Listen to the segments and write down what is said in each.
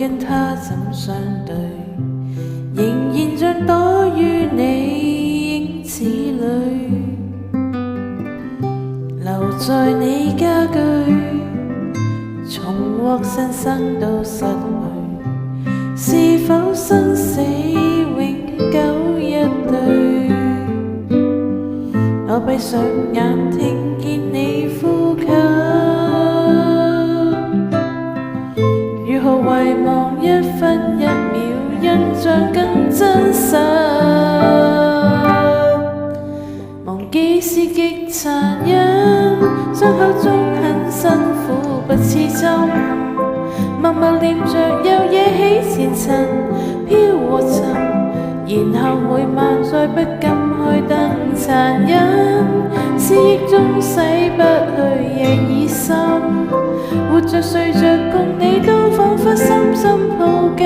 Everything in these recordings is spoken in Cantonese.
跟他怎相對，仍然像躲於你影子裏，留在你家居，重獲新生都失去，是否生死永久一對？我閉上眼聽見你呼吸，如何遺忘一分一秒，印象更真實。忘記是極殘忍，傷口中很辛苦，不刺針，默默念着又惹起前塵，飄和沉，然後每晚再不敢開燈。殘忍思憶中洗不去夜已深，活着睡着共你都彷彿深深抱緊，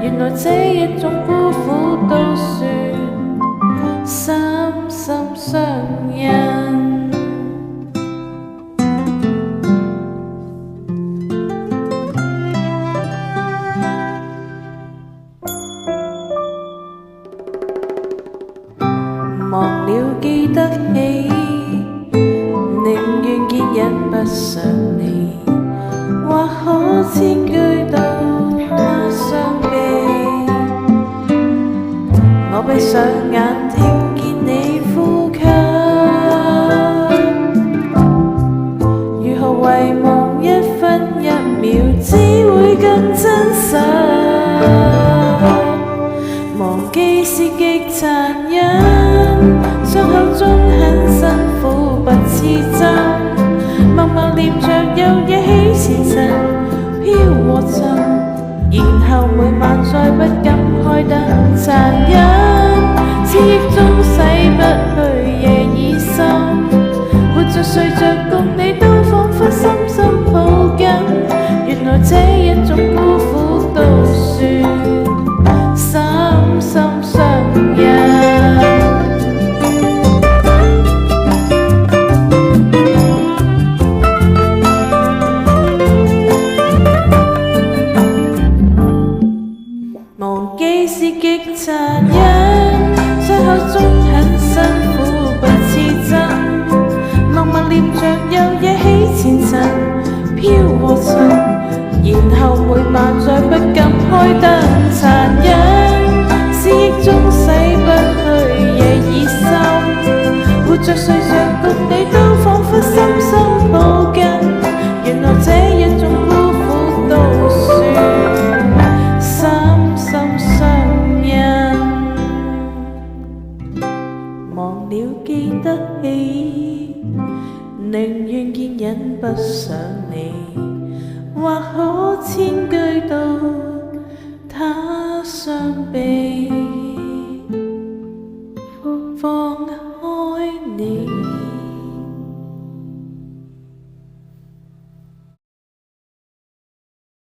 原來這一種孤苦都算深深相印。忘了記得起，寧願見忍不上你，或可遷居到他雙臂。我閉上眼聽見你呼吸，如何遺忘一分一秒，只會更真實。忘記是極殘忍，傷口中很辛苦，不刺針，默默念着又惹起前塵，飄和沉，然後每晚再不敢開燈。殘忍思憶中洗不去夜已深，活着睡着共你都彷彿深深抱緊，原來這一種孤苦都算深深相印。忘記是極殘忍，傷口中很辛苦，不刺針，默默念着又惹起前塵，飄和沉，然後每晚再不敢開燈。殘忍思憶中洗不去夜已深，活着睡着共你都彷彿深深抱緊，原來這一種孤苦都算深深相印。忘了記得起，寧願見忍不上你，或可遷居到他雙臂。